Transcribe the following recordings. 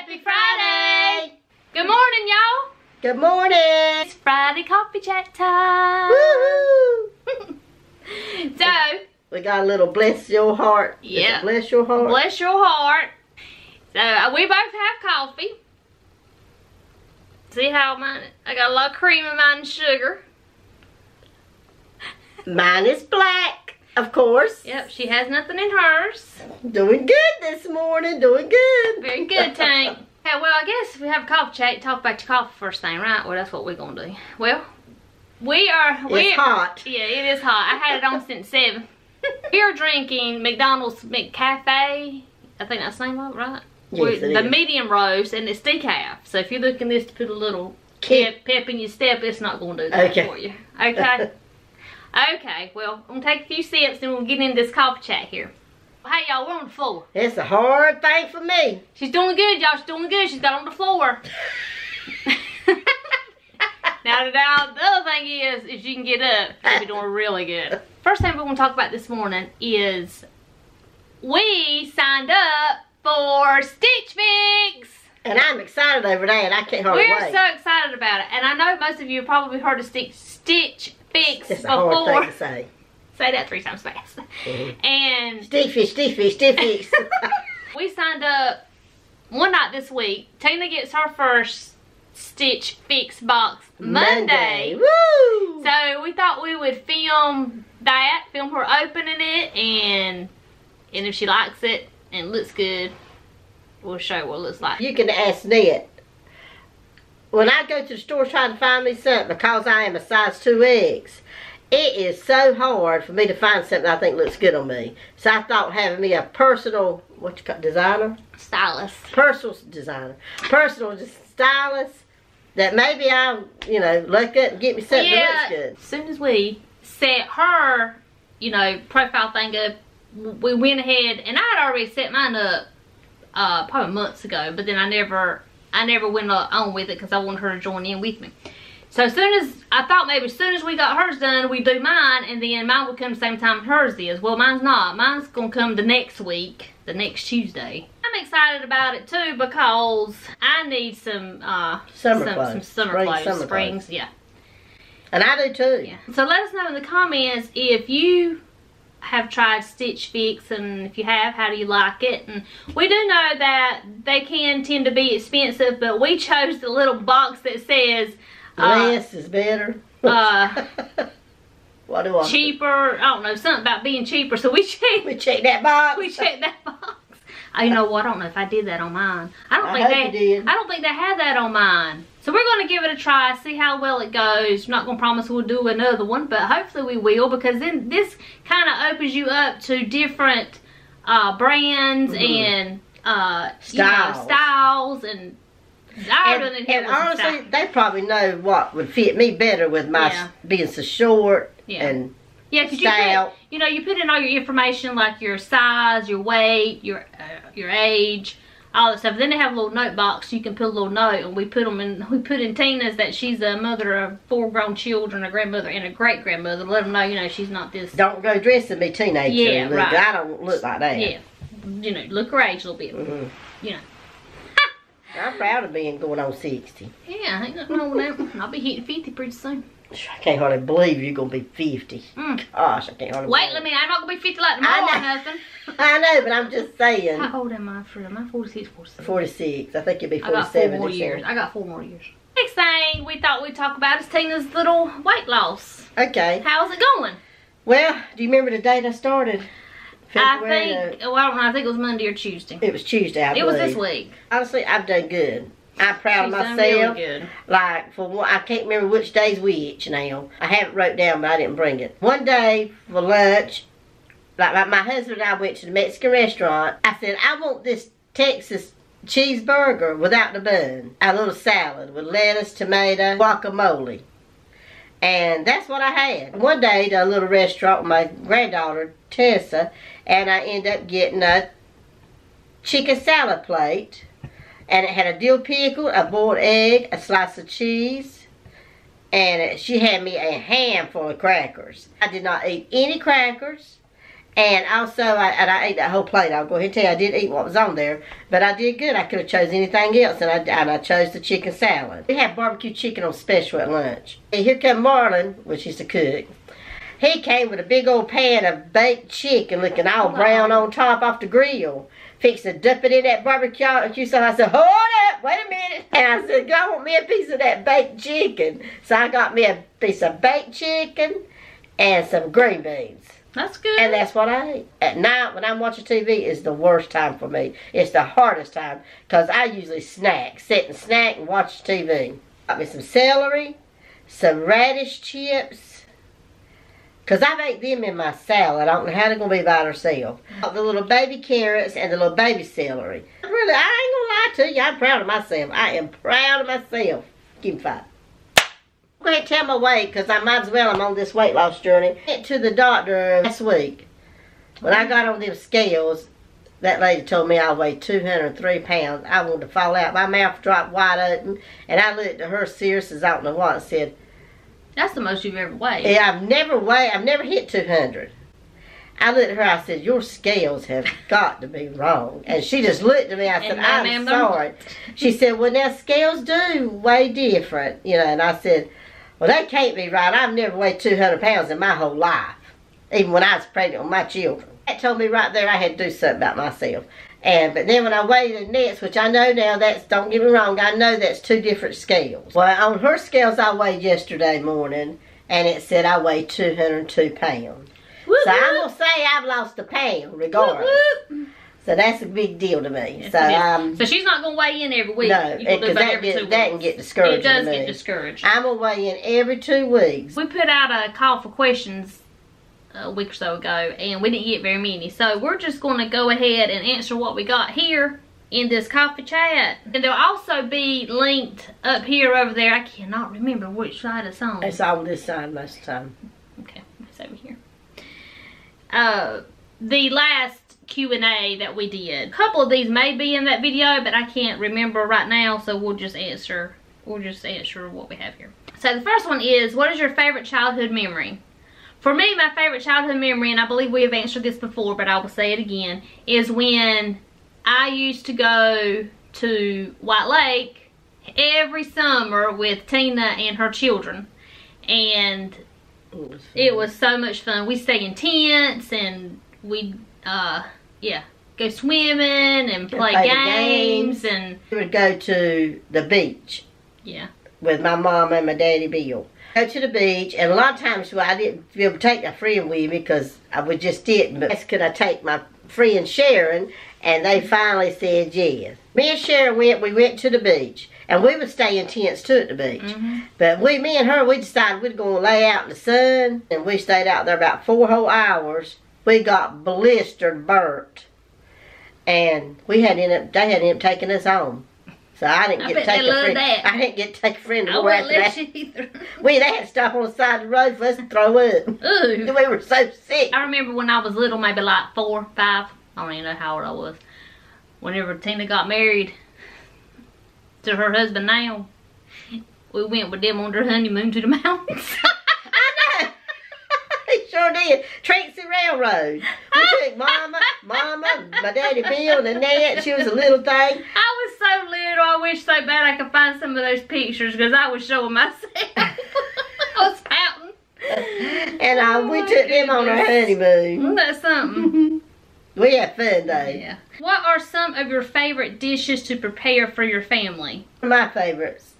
Happy Friday! Good morning, y'all! Good morning! It's Friday coffee chat time! Woohoo! So, we got a little bless your heart. Yeah. Bless your heart. Bless your heart. So, we both have coffee. See how mine, I got a lot of cream in mine and sugar. Mine is black, of course. Yep, she has nothing in hers. Doing good this morning, doing good. Very good, Tank. Yeah, well, I guess if we have a coffee chat, talk about your coffee first thing, right? Well, that's what we're going to do. Well, It's hot. Yeah, it is hot. I had it on since 7. We are drinking McDonald's McCafe. I think that's the name of it, right? Yes, the medium roast, and it's decaf. So if you're looking this to put a little pep in your step, it's not going to do that for you. Okay? Okay, well, I'm going to take a few sips and we'll get into this coffee chat here. Hey, y'all, we're on the floor. It's a hard thing for me. She's doing good, y'all. She's doing good. She's got on the floor. Now, the other thing is, if you can get up, she'll be doing really good. First thing we want to talk about this morning is we signed up for Stitch Fix. And I'm excited over that. I can't hardly wait. We're so excited about it. And I know most of you have probably heard of Stitch Fix It's before. a hard thing to say. Say that 3 times fast. And Stitch Fix. we signed up one night this week. Tina gets her first Stitch Fix box Monday. Woo! So we thought we would film her opening it, and if she likes it and looks good, we'll show her what it looks like. You can ask Ned. When I go to the store trying to find me something, because I am a size 2X, it is so hard for me to find something I think looks good on me. So I thought having me a personal, designer? Stylist. Personal designer. Personal stylist. That maybe I'll, look up and get me something that looks good. As soon as we set her, profile thing up, we went ahead, and I had already set mine up probably months ago, but then I never went on with it because I wanted her to join in with me. So as soon as we got hers done, we do mine, and then mine will come the same time hers is. Well, mine's not. Mine's gonna come the next week, the next Tuesday. I'm excited about it too because I need some summer clothes. Springs, yeah. And I do too. Yeah. So let us know in the comments if you have tried Stitch Fix, and if you have, how do you like it? And we do know that they can tend to be expensive, but we chose the little box that says less is better. What do I cheaper? I don't know, something about being cheaper. So we checked that box. We checked that box. You know what? I don't know if I did that on mine. I don't think they had that on mine. So we're going to give it a try, see how well it goes. I'm not going to promise we'll do another one, but hopefully we will, because then this kind of opens you up to different brands and styles and honestly, they probably know what would fit me better with my being so short and style. You put in all your information, like your size, your weight, your age, all that stuff. Then they have a little note box. You can put a little note, and we put in Tina's that she's a mother of 4 grown children, a grandmother, and a great grandmother. Let them know, she's not this. Don't go dressing me teenager. Yeah, right. I don't look like that. Yeah, look her age a little bit. I'm proud of being going on 60. Yeah, ain't nothing wrong with that. I'll be hitting 50 pretty soon. I can't hardly believe you're going to be 50. Gosh, I can't hardly believe it. I'm not going to be 50 like tomorrow, husband. I know, but I'm just saying. How old am I? Am I 46, 47? 46. I think you'll be 47. I got 4 more years. I got 4 more years. Next thing we thought we'd talk about is Tina's little weight loss. Okay. How's it going? Well, do you remember the date I started? February, I don't know. I think it was Monday or Tuesday. It was Tuesday, I believe. It was this week. Honestly, I've done good. I'm proud of myself. Done really good. Like, for one, I can't remember which day's which now. I have it wrote down, but I didn't bring it. One day for lunch, like my husband and I went to the Mexican restaurant. I said, I want this Texas cheeseburger without the bun. A little salad with lettuce, tomato, guacamole. And that's what I had. One day, to a little restaurant with my granddaughter, Tessa, and I ended up getting a chicken salad plate. And it had a dill pickle, a boiled egg, a slice of cheese, and she had me a handful of crackers. I did not eat any crackers, And also, I ate that whole plate. I'll go ahead and tell you, I did eat what was on there. But I did good. I could have chose anything else, and I chose the chicken salad. We had barbecue chicken on special at lunch. And here come Marlon, which is the cook. He came with a big old pan of baked chicken looking all brown on top off the grill. Fixed to dump it in that barbecue sauce. I said, hold up, wait a minute. And I said, I want me a piece of that baked chicken. So I got me a piece of baked chicken and some green beans. That's good. And that's what I ate. At night, when I'm watching TV, is the worst time for me. It's the hardest time, because I usually sit and snack and watch TV. Got me some celery, some radish chips, because I've ate them in my salad. I don't know how they're going to be by themselves. Got the little baby carrots and the little baby celery. Really, I ain't going to lie to you. I'm proud of myself. I am proud of myself. Give me 5. I'm going to tell my weight, because I might as well. I'm on this weight loss journey. I went to the doctor last week. When I got on them scales, that lady told me I weighed 203 pounds. I wanted to fall out. My mouth dropped wide open, and I looked at her serious as I don't know what and said, that's the most you've ever weighed. Yeah, I've never hit 200. I looked at her, I said, your scales have got to be wrong. And she just looked at me, I said, I'm sorry. She said, well, now scales do weigh different, you know, and I said, well, that can't be right. I've never weighed 200 pounds in my whole life, even when I was pregnant with my children. That told me right there I had to do something about myself. But then when I weighed the nets, which I know now, don't get me wrong, I know that's 2 different scales. Well, on her scales I weighed yesterday morning, and it said I weighed 202 pounds. Whoop, so I'm going to say I've lost a pound, regardless. Whoop, whoop. So that's a big deal to me. Yes, so she's not going to weigh in every week. No, because that can get discouraging. It does get discouraged. I'm going to weigh in every 2 weeks. We put out a call for questions a week or so ago, and we didn't get very many. So we're just going to go ahead and answer what we got here in this coffee chat. And there'll also be linked up here over there. I cannot remember which side it's on. It's on this side most of the time. Okay, it's over here. The last Q&A that we did. A couple of these may be in that video, but I can't remember right now, so we'll just answer what we have here. So the first one is, what is your favorite childhood memory? For me, my favorite childhood memory, and I believe we have answered this before, but I will say it again, is when I used to go to White Lake every summer with Tina and her children. And it was so much fun. We stay in tents, and we go swimming and play games. And we would go to the beach. Yeah. With my mom and my daddy Bill. Go to the beach, and a lot of times I didn't be able to take a friend with me because I just didn't. But could I take my friend Sharon? And they finally said yes. Me and Sharon we went to the beach, and we would stay in tents too at the beach. Mm-hmm. But me and her, we decided we'd go and lay out in the sun, and we stayed out there about 4 whole hours. We got blistered, burnt, and they had ended up taking us home. So I didn't get to take a friend. I didn't get to take a friend to go after that. Either. They had to stop on the side of the road for us to throw up. Ooh. We were so sick. I remember when I was little, maybe like 4, 5. I don't even know how old I was. Whenever Tina got married to her husband now, we went with them on their honeymoon to the mountains. I know. He sure did. Trixie Railroad. We took Mama, my daddy Bill, and Annette. She was a little thing. I was so little. I wish so bad I could find some of those pictures because I was showing myself. I was pouting. And we took them on our honeymoon. Isn't that something? We had fun though. Yeah. What are some of your favorite dishes to prepare for your family? My favorites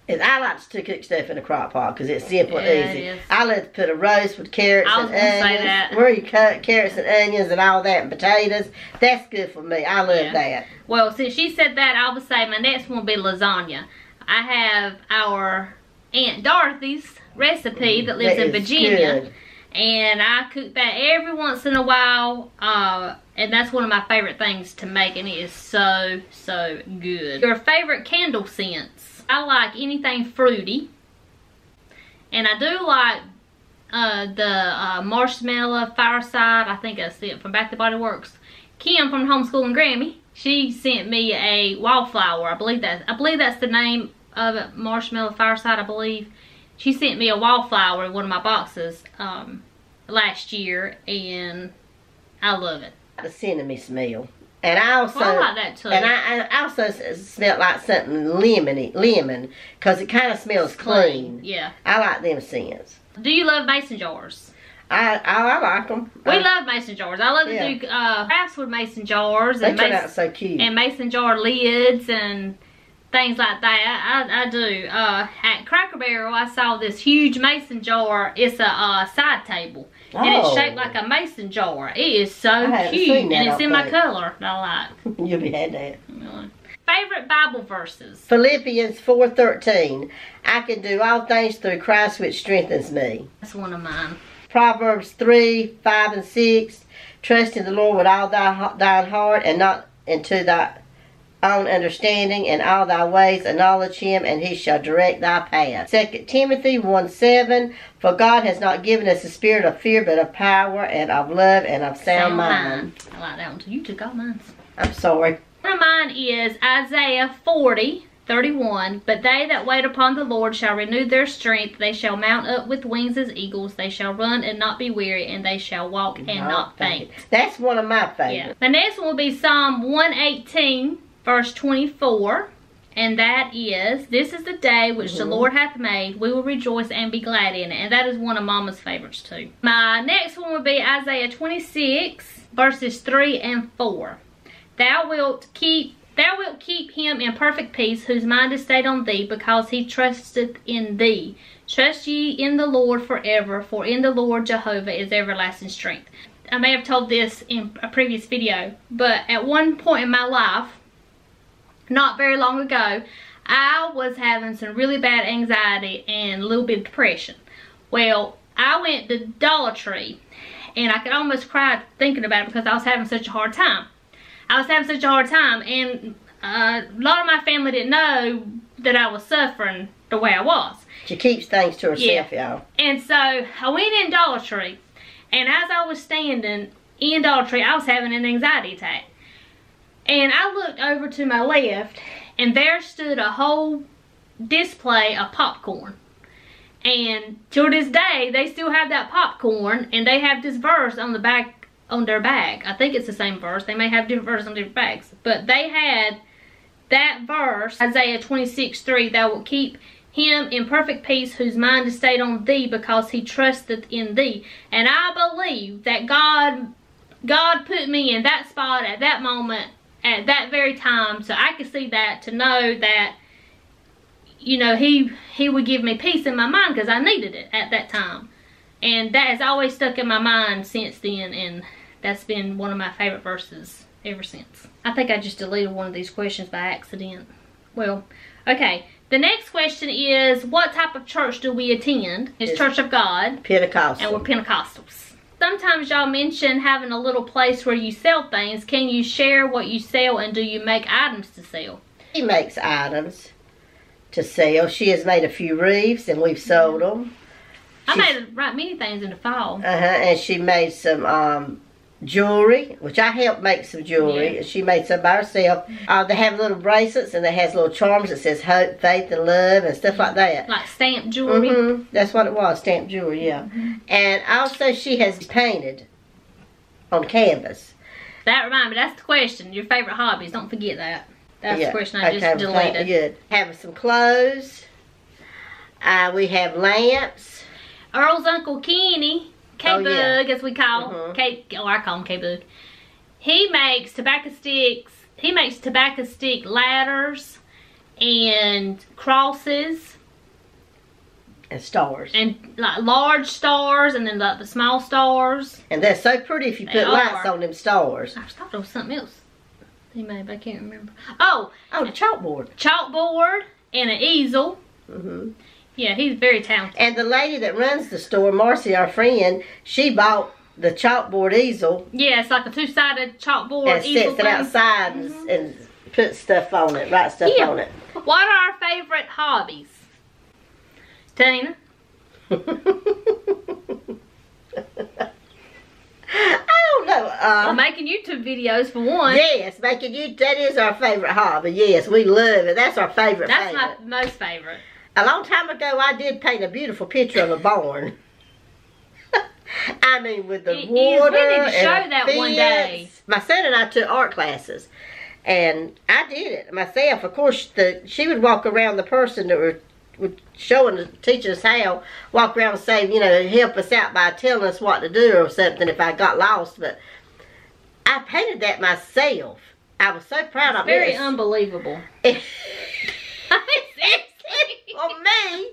is I like to cook stuff in a crock pot because it's simple and easy. I like to put a roast with carrots and onions. Say that. Where you cut carrots and onions and all that and potatoes. That's good for me. I love that. Well, since she said that, I would say my next one will be lasagna. I have our Aunt Dorothy's recipe that lives in Virginia. Good. And I cook that every once in a while. And that's one of my favorite things to make. And it is so, so good. Your favorite candle scents? I like anything fruity. And I do like the marshmallow fireside. I think that's it from Bath to Body Works. Kim from Homeschooling Grammy, she sent me a wildflower. I believe that's the name of it. Marshmallow fireside, I believe. She sent me a wildflower in one of my boxes last year, and I love it. The cinnamon smell. And I also, I like that too. And I also smelled like something lemon, because it kind of smells clean. Yeah. I like them scents. Do you love mason jars? I like them. We love mason jars. I love to do crafts with mason jars. They turn out so cute. And mason jar lids and things like that. I do. At Cracker Barrel, I saw this huge mason jar. It's a side table. And it's shaped like a mason jar. It is so cute. And it's in my color that I like. You'll be had that. Favorite Bible verses? Philippians 4:13. I can do all things through Christ which strengthens me. That's one of mine. Proverbs 3:5 and 6. Trust in the Lord with all thine heart, and not into thy own understanding. In all thy ways acknowledge him, and he shall direct thy path. 2 Timothy 1:7. For God has not given us a spirit of fear, but of power and of love and of sound mind. I like that one too. You took all mine. I'm sorry. One of mine is Isaiah 40:31. But they that wait upon the Lord shall renew their strength. They shall mount up with wings as eagles. They shall run and not be weary, and they shall walk and not faint. That's one of my favorites. Yeah. The next one will be Psalm 118, verse 24. And that is, this is the day which the Lord hath made. We will rejoice and be glad in it. And that is one of Mama's favorites too. My next one will be Isaiah 26, verses 3 and 4. Thou wilt keep him in perfect peace, whose mind is stayed on thee, because he trusteth in thee. Trust ye in the Lord forever, for in the Lord Jehovah is everlasting strength. I may have told this in a previous video, but at one point in my life, not very long ago, I was having some really bad anxiety and a little bit of depression. Well, I went to Dollar Tree, and I could almost cry thinking about it because I was having such a hard time. And a lot of my family didn't know that I was suffering the way I was. She keeps things to herself, y'all. And so I went in Dollar Tree, and as I was standing in Dollar Tree, I was having an anxiety attack. And I looked over to my left, and there stood a whole display of popcorn. And to this day, they still have that popcorn, and they have this verse on the back, on their bag. I think it's the same verse. They may have different verses on different bags. But they had that verse, Isaiah 26:3, thou wilt keep him in perfect peace, whose mind is stayed on thee, because he trusteth in thee. And I believe that God put me in that spot at that moment, at that very time, so I could see that, to know that, you know, he would give me peace in my mind, because I needed it at that time. And that has always stuck in my mind since then, and that's been one of my favorite verses ever since. I think I just deleted one of these questions by accident. Well, okay. The next question is, what type of church do we attend? It's Church of God. Pentecostal. And we're Pentecostals. Sometimes y'all mention having a little place where you sell things. Can you share what you sell, and do you make items to sell? She makes items to sell. She has made a few wreaths, and we've sold them. I made right many things in the fall. And she made some jewelry, which I helped make some jewelry. Yeah. She made some by herself. They have little bracelets, and it has little charms that says hope, faith, and love, and stuff like that. Like stamped jewelry. That's what it was, stamped jewelry, yeah. And also she has painted on canvas. That reminds me, that's the question. Your favorite hobbies. Don't forget that. That's the question I just deleted. Good. Have some clothes. We have lamps. Earl's Uncle Kenny, K-Bug as we call, I call him K-Bug. He makes tobacco sticks. He makes tobacco stick ladders and crosses. And stars. And like large stars, and then like the small stars. And they're so pretty if you put lights on them stars. I thought it was something else. He made, but I can't remember. Oh, the chalkboard. Chalkboard and an easel. Yeah, he's very talented. And the lady that runs the store, Marcy, our friend, she bought the chalkboard easel. Yeah, it's like a two-sided chalkboard and easel. And sets it outside and puts stuff on it, writes stuff on it. What are our favorite hobbies? Tina? I don't know. Well, making YouTube videos for one. Yes, making YouTube. That is our favorite hobby. Yes, we love it. That's our favorite. That's my most favorite. A long time ago, I did paint a beautiful picture of a barn. I mean, with the It is. water We need to show and that fence. one day. My son and I took art classes, and I did it myself. Of course, she would walk around the person that was teaching us how, walk around and say, you know, help us out by telling us what to do or something if I got lost. But I painted that myself. I was so proud of it. Very unbelievable. For me,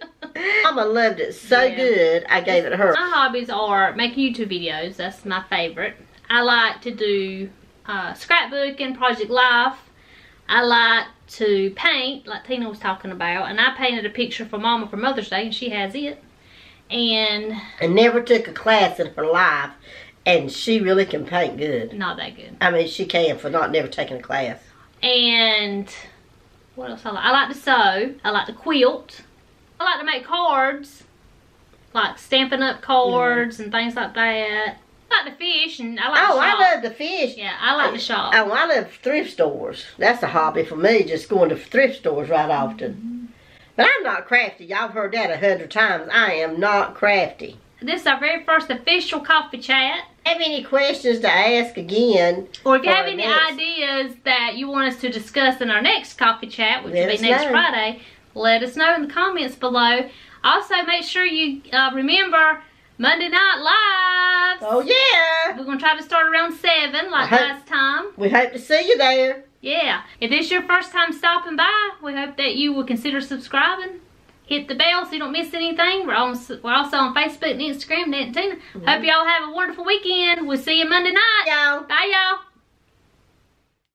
Mama loved it so good, I gave it to her. My hobbies are making YouTube videos. That's my favorite. I like to do scrapbooking, Project Life. I like to paint, like Tina was talking about. And I painted a picture for Mama for Mother's Day, and she has it. And never took a class in her life, and she really can paint good. Not that good. I mean, she can for never taking a class. And what else I like? I like to sew. I like to quilt. I like to make cards, like Stampin' Up cards and things like that. I like to fish, and I like to shop. I love to fish. Yeah, I like to shop. Oh, I love thrift stores. That's a hobby for me, just going to thrift stores right often. But I'm not crafty. Y'all have heard that 100 times. I am not crafty. This is our very first official coffee chat. Have any questions to ask again? Or if you have any ideas that you want us to discuss in our next coffee chat, which will be next Friday, let us know in the comments below. Also, make sure you remember Monday Night Lives. Oh, yeah. We're going to try to start around 7 like last time. We hope to see you there. Yeah. If this is your first time stopping by, we hope that you will consider subscribing. Hit the bell so you don't miss anything. We're also on Facebook and Instagram, Nett and Tina. Hope y'all have a wonderful weekend. We'll see you Monday night. Y'all. Bye, y'all.